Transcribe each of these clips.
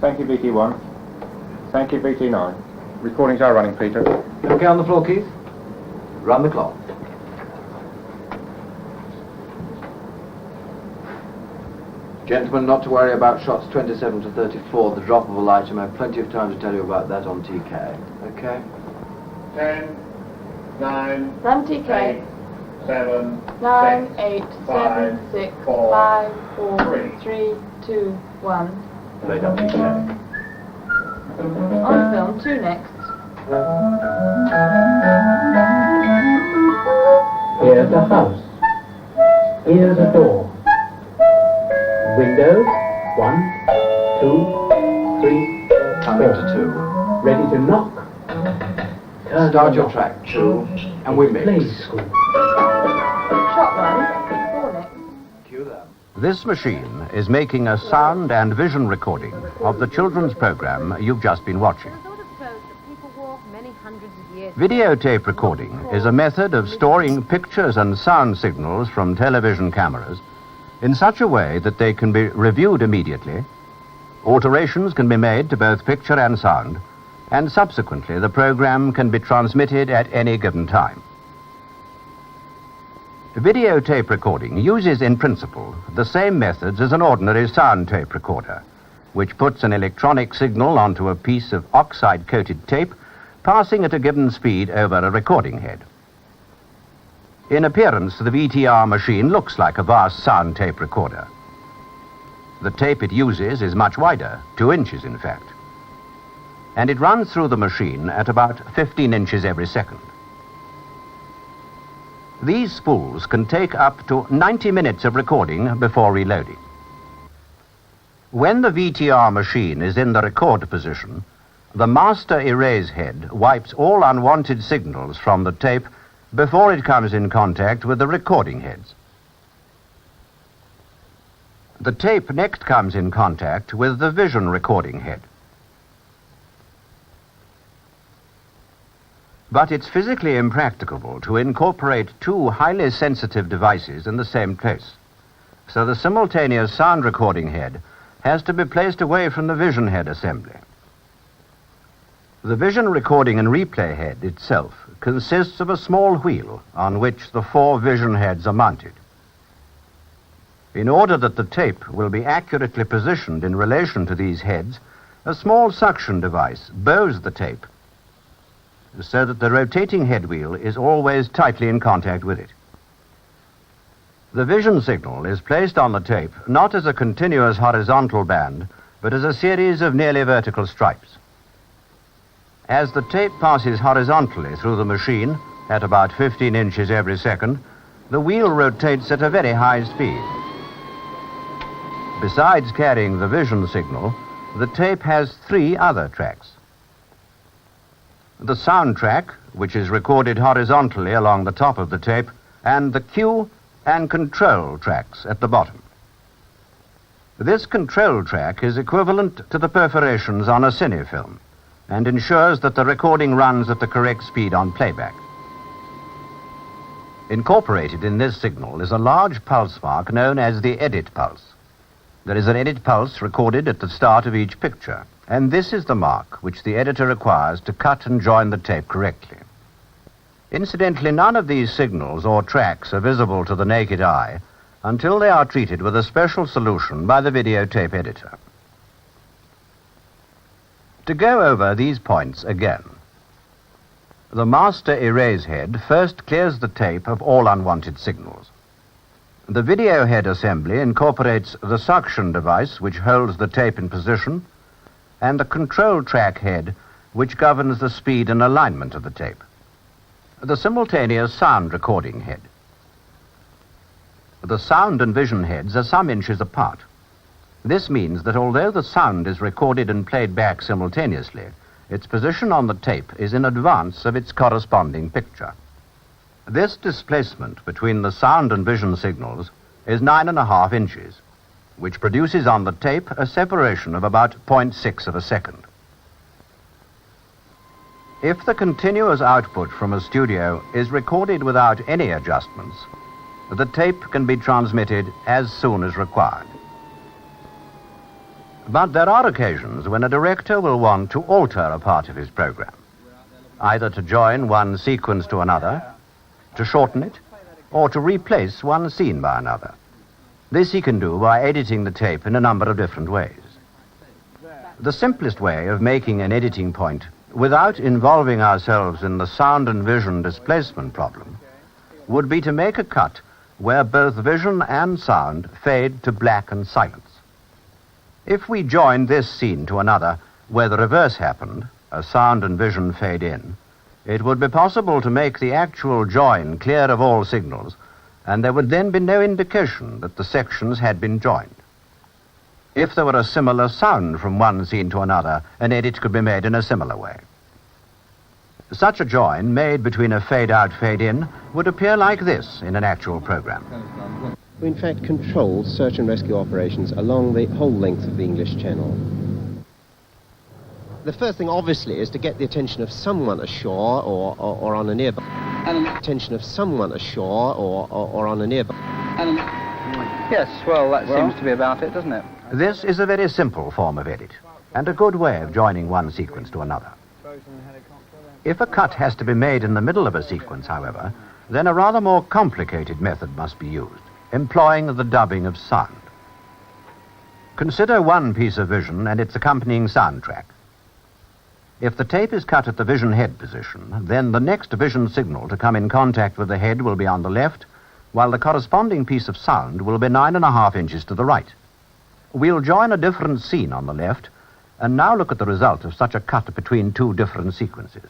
Thank you, VT1. Thank you, VT9. Recordings are running, Peter. Okay, on the floor, Keith. Run the clock. Gentlemen, not to worry about shots 27 to 34, the drop of a lighter. I have plenty of time to tell you about that on TK. Okay? 10, 9, Run TK. 8, 7, 9, 6, 8, 5, 7, 6, 4, 5, 4, 3, 3, 2, 1. Play down TK. On film, 2 next. Here's a house. Here's a door. Windows, 1, 2, 3, Coming 4. to 2. Ready to knock. Turn Start your the track, 2, and we play mix. school. Shot 1, 4 next. Cue them. This machine is making a sound and vision recording of the children's program you've just been watching. Videotape recording is a method of storing pictures and sound signals from television cameras in such a way that they can be reviewed immediately, alterations can be made to both picture and sound, and subsequently the program can be transmitted at any given time. Videotape recording uses in principle the same methods as an ordinary sound tape recorder, which puts an electronic signal onto a piece of oxide-coated tape, passing at a given speed over a recording head. In appearance, the VTR machine looks like a vast sound tape recorder. The tape it uses is much wider, 2 inches in fact, and it runs through the machine at about 15 inches every second. These spools can take up to 90 minutes of recording before reloading. When the VTR machine is in the record position, the master erase head wipes all unwanted signals from the tape before it comes in contact with the recording heads. The tape next comes in contact with the vision recording head. But it's physically impracticable to incorporate 2 highly sensitive devices in the same place. So the simultaneous sound recording head has to be placed away from the vision head assembly. The vision recording and replay head itself consists of a small wheel on which the 4 vision heads are mounted. In order that the tape will be accurately positioned in relation to these heads, a small suction device bows the tape so that the rotating head wheel is always tightly in contact with it. The vision signal is placed on the tape not as a continuous horizontal band, but as a series of nearly vertical stripes. As the tape passes horizontally through the machine at about 15 inches every second, the wheel rotates at a very high speed. Besides carrying the vision signal, the tape has 3 other tracks. The sound track, which is recorded horizontally along the top of the tape, and the cue and control tracks at the bottom. This control track is equivalent to the perforations on a cinefilm and ensures that the recording runs at the correct speed on playback. Incorporated in this signal is a large pulse mark known as the edit pulse. There is an edit pulse recorded at the start of each picture, and this is the mark which the editor requires to cut and join the tape correctly. Incidentally, none of these signals or tracks are visible to the naked eye until they are treated with a special solution by the videotape editor. To go over these points again, the master erase head first clears the tape of all unwanted signals. The video head assembly incorporates the suction device which holds the tape in position and the control track head which governs the speed and alignment of the tape. The simultaneous sound recording head. The sound and vision heads are some inches apart. This means that although the sound is recorded and played back simultaneously, its position on the tape is in advance of its corresponding picture. This displacement between the sound and vision signals is 9.5 inches, which produces on the tape a separation of about 0.6 of a second. If the continuous output from a studio is recorded without any adjustments, the tape can be transmitted as soon as required. But there are occasions when a director will want to alter a part of his program, either to join one sequence to another, to shorten it, or to replace one scene by another. This he can do by editing the tape in a number of different ways. The simplest way of making an editing point without involving ourselves in the sound and vision displacement problem would be to make a cut where both vision and sound fade to black and silence. If we joined this scene to another where the reverse happened, as sound and vision fade in, it would be possible to make the actual join clear of all signals, and there would then be no indication that the sections had been joined. If there were a similar sound from one scene to another, an edit could be made in a similar way. Such a join made between a fade-out, fade-in would appear like this in an actual program. We in fact control search and rescue operations along the whole length of the English Channel. The first thing, obviously, is to get the attention of someone ashore or on a nearby. Attention of someone ashore or on a nearby. Yes, well, that seems to be about it, doesn't it? This is a very simple form of edit, and a good way of joining one sequence to another. If a cut has to be made in the middle of a sequence, however, then a rather more complicated method must be used, employing the dubbing of sound. Consider one piece of vision and its accompanying soundtrack. If the tape is cut at the vision head position, then the next vision signal to come in contact with the head will be on the left, while the corresponding piece of sound will be 9.5 inches to the right. We'll join a different scene on the left, and now look at the result of such a cut between two different sequences.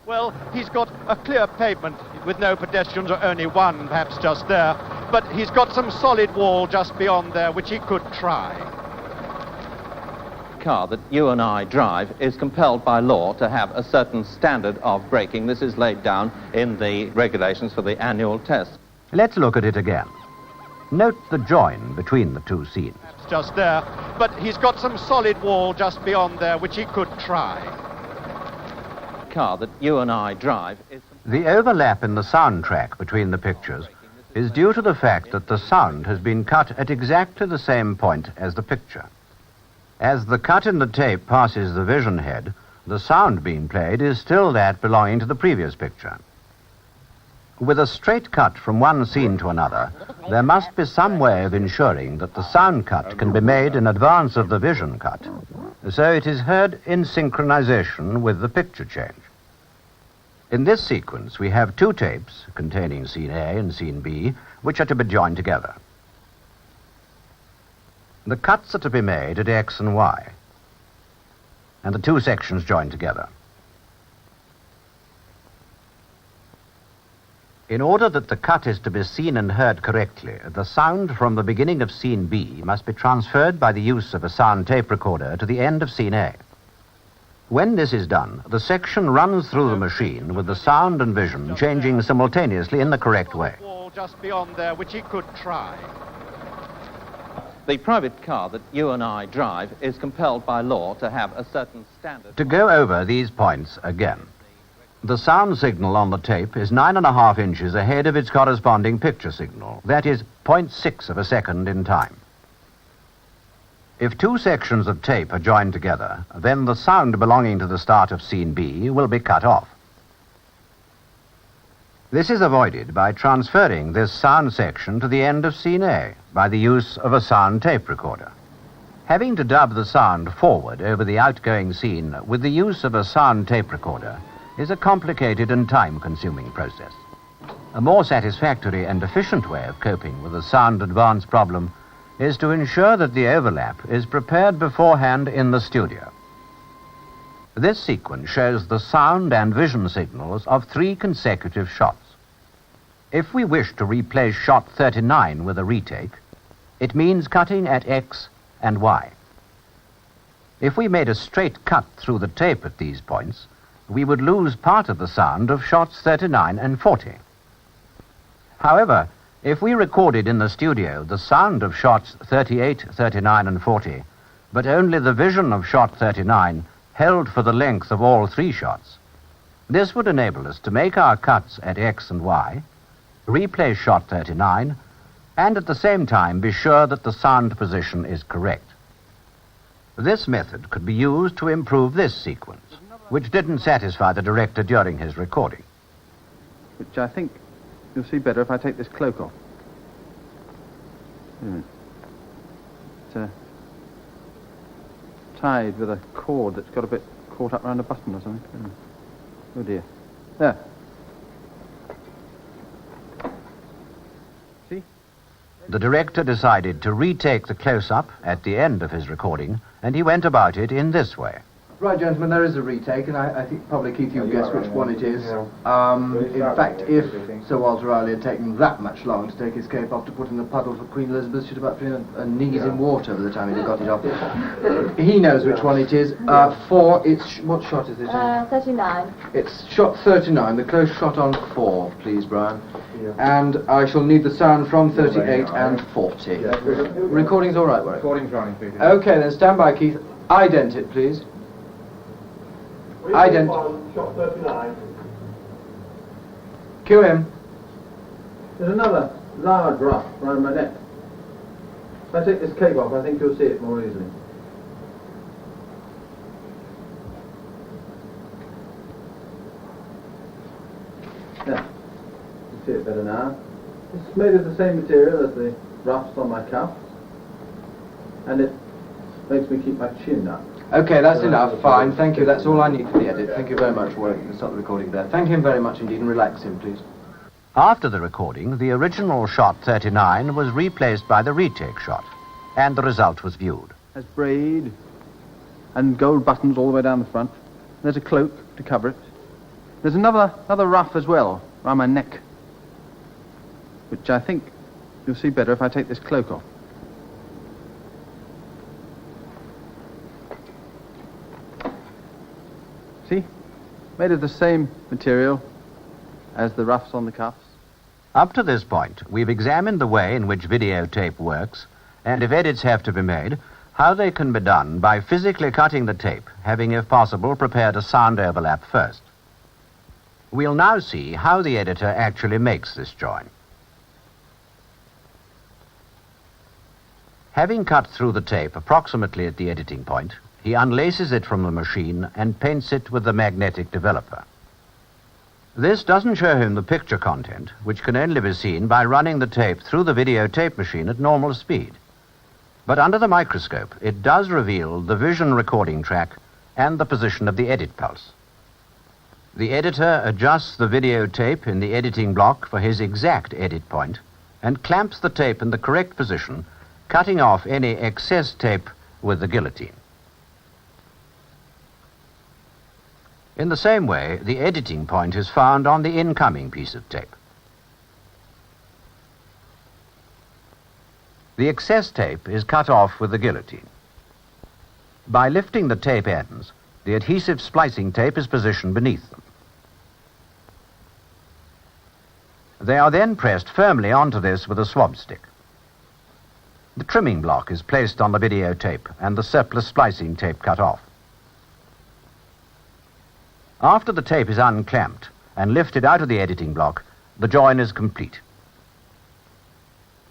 Well, he's got a clear pavement with no pedestrians, or only one perhaps just there, but he's got some solid wall just beyond there which he could try. The car that you and I drive is compelled by law to have a certain standard of braking. This is laid down in the regulations for the annual test. Let's look at it again. Note the join between the two scenes. Perhaps just there, but he's got some solid wall just beyond there which he could try. The car that you and I drive is... The overlap in the soundtrack between the pictures is due to the fact that the sound has been cut at exactly the same point as the picture. As the cut in the tape passes the vision head, the sound being played is still that belonging to the previous picture. With a straight cut from one scene to another, there must be some way of ensuring that the sound cut can be made in advance of the vision cut, so it is heard in synchronization with the picture change. In this sequence, we have two tapes containing scene A and scene B, which are to be joined together. The cuts are to be made at X and Y, and the two sections joined together. In order that the cut is to be seen and heard correctly, the sound from the beginning of scene B must be transferred by the use of a sound tape recorder to the end of scene A. When this is done, the section runs through the machine with the sound and vision changing simultaneously in the correct way. Wall just beyond there which he could try. The private car that you and I drive is compelled by law to have a certain standard... To go over these points again, the sound signal on the tape is 9.5 inches ahead of its corresponding picture signal. That is 0.6 of a second in time. If two sections of tape are joined together, then the sound belonging to the start of scene B will be cut off. This is avoided by transferring this sound section to the end of scene A by the use of a sound tape recorder. Having to dub the sound forward over the outgoing scene with the use of a sound tape recorder is a complicated and time-consuming process. A more satisfactory and efficient way of coping with the sound advance problem is to ensure that the overlap is prepared beforehand in the studio. This sequence shows the sound and vision signals of 3 consecutive shots. If we wish to replace shot 39 with a retake, it means cutting at X and Y. If we made a straight cut through the tape at these points, we would lose part of the sound of shots 39 and 40. However, if we recorded in the studio the sound of shots 38, 39 and 40, but only the vision of shot 39 held for the length of all 3 shots, this would enable us to make our cuts at X and Y, replay shot 39, and at the same time be sure that the sound position is correct. This method could be used to improve this sequence, which didn't satisfy the director during his recording. Which I think you'll see better if I take this cloak off. It's tied with a cord that's got a bit caught up around a button or something. Oh dear. There. See? The director decided to retake the close-up at the end of his recording, and he went about it in this way. Right, gentlemen, there is a retake, and I think probably, Keith, you'll guess which one it is. In fact, if Sir Walter Raleigh had taken that much long to take his cape off to put in the puddle for Queen Elizabeth, she'd about been her knees in water by the time he'd got it off. He knows which one it is. What shot is it? 39. It's shot 39, the close shot on 4, please, Brian. And I shall need the sound from 38 and 40. Recording's all right, Warwick? Recording's running, Peter. Okay, then stand by, Keith. Ident it, please. Ident. Shot 39. Cue him. There's another large ruff round my neck. If I take this cape off, I think you'll see it more easily. There. You can see it better now. It's made of the same material as the ruffs on my cuff, and it makes me keep my chin up. Okay, that's enough. Fine, thank you. That's all I need for the edit. Thank you very much, Warwick. We'll stop the recording there. Thank him very much indeed, and relax him, please. After the recording, the original shot 39 was replaced by the retake shot, and the result was viewed. There's braid and gold buttons all the way down the front. There's a cloak to cover it. There's another ruff as well around my neck, which I think you'll see better if I take this cloak off. See? Made of the same material as the ruffs on the cuffs. Up to this point, we've examined the way in which videotape works, and if edits have to be made, how they can be done by physically cutting the tape, having, if possible, prepared a sound overlap first. We'll now see how the editor actually makes this join. Having cut through the tape approximately at the editing point, he unlaces it from the machine and paints it with the magnetic developer. This doesn't show him the picture content, which can only be seen by running the tape through the videotape machine at normal speed. But under the microscope, it does reveal the vision recording track and the position of the edit pulse. The editor adjusts the videotape in the editing block for his exact edit point and clamps the tape in the correct position, cutting off any excess tape with the guillotine. In the same way, the editing point is found on the incoming piece of tape. The excess tape is cut off with the guillotine. By lifting the tape ends, the adhesive splicing tape is positioned beneath them. They are then pressed firmly onto this with a swab stick. The trimming block is placed on the videotape and the surplus splicing tape cut off. After the tape is unclamped and lifted out of the editing block, the join is complete.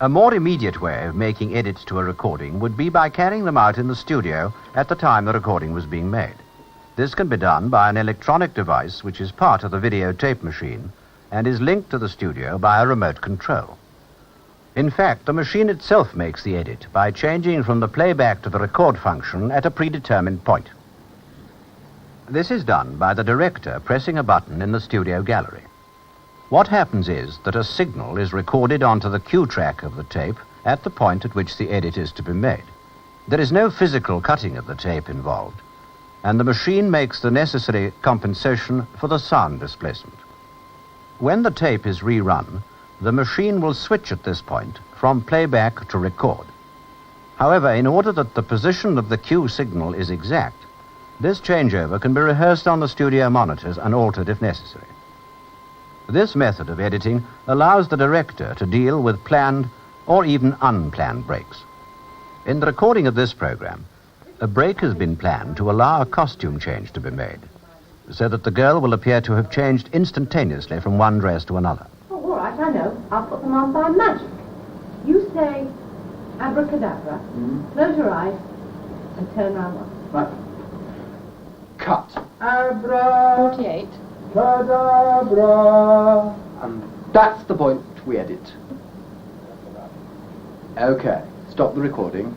A more immediate way of making edits to a recording would be by carrying them out in the studio at the time the recording was being made. This can be done by an electronic device which is part of the videotape machine and is linked to the studio by a remote control. In fact, the machine itself makes the edit by changing from the playback to the record function at a predetermined point. This is done by the director pressing a button in the studio gallery. What happens is that a signal is recorded onto the cue track of the tape at the point at which the edit is to be made. There is no physical cutting of the tape involved, and the machine makes the necessary compensation for the sound displacement. When the tape is rerun, the machine will switch at this point from playback to record. However, in order that the position of the cue signal is exact, this changeover can be rehearsed on the studio monitors and altered if necessary. This method of editing allows the director to deal with planned or even unplanned breaks. In the recording of this program, a break has been planned to allow a costume change to be made, so that the girl will appear to have changed instantaneously from one dress to another. Oh, all right, I know. I'll put them on by magic. You say abracadabra, close your eyes, and turn round once. Right. Cut. 48. Abracadabra. And that's the point we edit. Okay, stop the recording.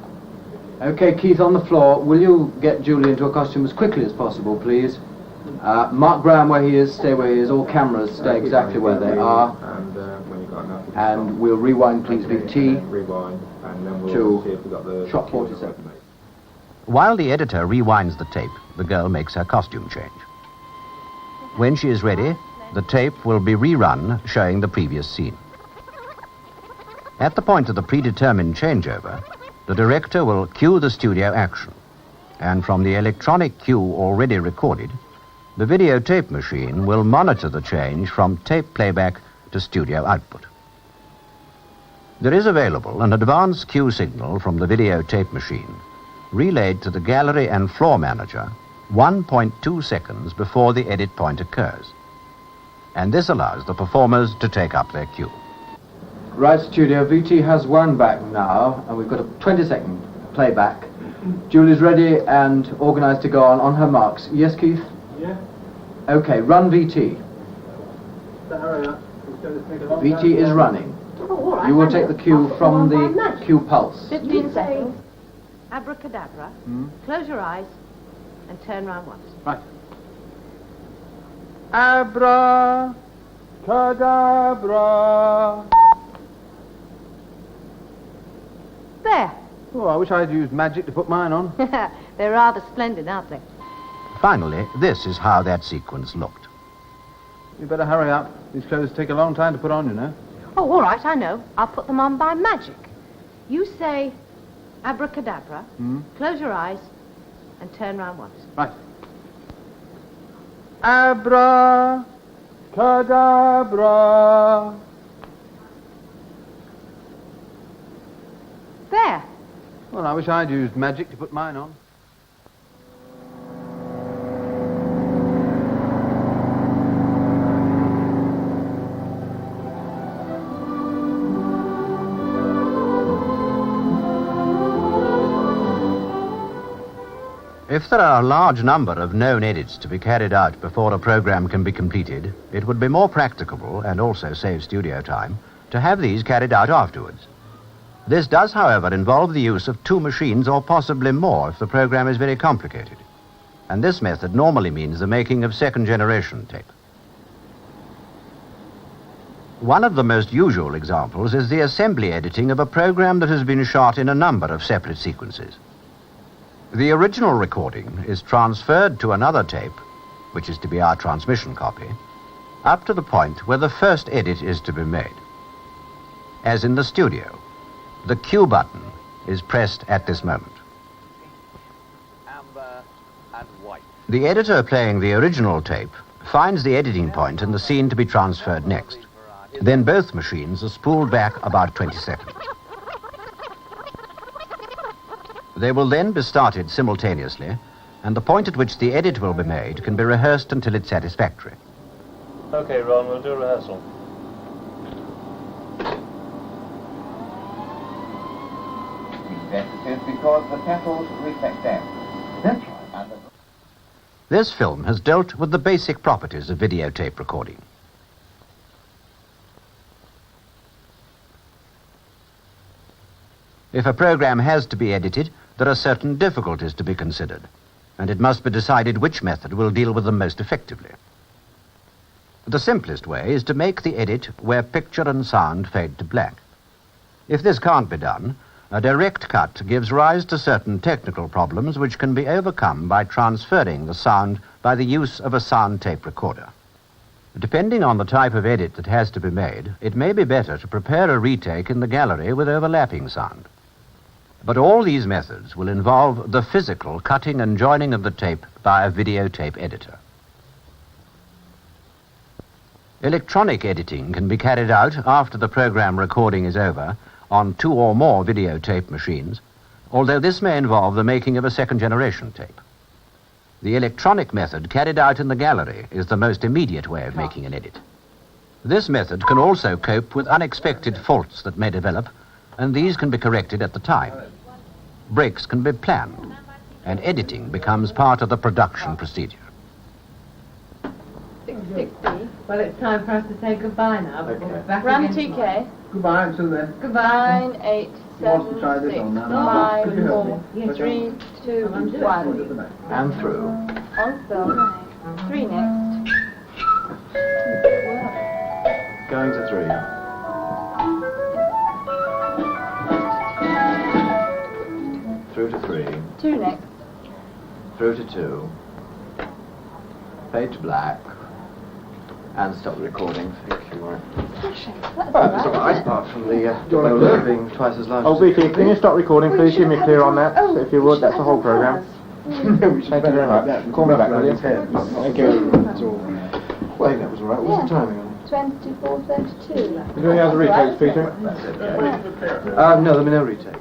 Okay, Keith, on the floor, will you get Julie into a costume as quickly as possible, please? Mark Graham where he is, stay where he is, all cameras stay exactly where they are. And when you've got enough, And we'll rewind, please, VT. rewind, and then we'll to see if we've got the shot 47. While the editor rewinds the tape, the girl makes her costume change. When she is ready, the tape will be rerun, showing the previous scene. At the point of the predetermined changeover, the director will cue the studio action, and from the electronic cue already recorded, the videotape machine will monitor the change from tape playback to studio output. There is available an advanced cue signal from the videotape machine, relayed to the gallery and floor manager 1.2 seconds before the edit point occurs. And this allows the performers to take up their cue. Right, studio, VT has one back now, and we've got a 20-second playback. Julie's ready and organised to go on her marks. Yes, Keith? Yeah. Okay, run VT. Hurry up. It's going to take a long VT is running. Oh, all right, You will I take know. the cue I'll put from them on by the magic. cue pulse. 15 seconds. Abracadabra. Close your eyes and turn round once. Right. Abracadabra. There. Oh, I wish I'd used magic to put mine on. They're rather splendid, aren't they? Finally, this is how that sequence looked. You better hurry up. These clothes take a long time to put on, you know. Oh, all right, I know. I'll put them on by magic. You say abracadabra, close your eyes, and turn round once. Right. Abracadabra. There. Well, I wish I'd used magic to put mine on. If there are a large number of known edits to be carried out before a program can be completed, it would be more practicable, and also save studio time, to have these carried out afterwards. This does, however, involve the use of 2 machines or possibly more if the program is very complicated. And this method normally means the making of second-generation tape. One of the most usual examples is the assembly editing of a program that has been shot in a number of separate sequences. The original recording is transferred to another tape, which is to be our transmission copy, up to the point where the first edit is to be made. As in the studio, the cue button is pressed at this moment. Amber and white. The editor playing the original tape finds the editing point and the scene to be transferred next. Then both machines are spooled back about 20 seconds. They will then be started simultaneously, and the point at which the edit will be made can be rehearsed until it's satisfactory. Okay, Ron, we'll do rehearsal. It's because the petals reflect them. That's right. This film has dealt with the basic properties of videotape recording. If a program has to be edited, there are certain difficulties to be considered, and it must be decided which method will deal with them most effectively. The simplest way is to make the edit where picture and sound fade to black. If this can't be done, a direct cut gives rise to certain technical problems which can be overcome by transferring the sound by the use of a sound tape recorder. Depending on the type of edit that has to be made, it may be better to prepare a retake in the gallery with overlapping sound. But all these methods will involve the physical cutting and joining of the tape by a videotape editor. Electronic editing can be carried out after the program recording is over on 2 or more videotape machines, although this may involve the making of a second-generation tape. The electronic method carried out in the gallery is the most immediate way of making an edit. This method can also cope with unexpected faults that may develop, and these can be corrected at the time. Breaks can be planned. and editing becomes part of the production procedure. 660. Well, it's time for us to say goodbye now. But we'll be back Run again. TK. Goodbye until then. Goodbye. 9, 8, wants to 7, try this 6, on now? 5, Could you help 4, me? 3, 2, 1. And through. On film. 3 next. Going to 3. Through to 3. 2 next. Through to 2. Fade to black. And stop the recording. Thank you. That's That's all right, apart from the being twice as large. Oh, BT, can you stop recording, please? Give me a clear on that, if you would. That's the whole programme. Thank you very much. Call me back, will you? Thank you. That's all. Well, I think that was all right. What was the timing on it? 24:32. You doing any other retakes, Peter? No, there'll be no retake.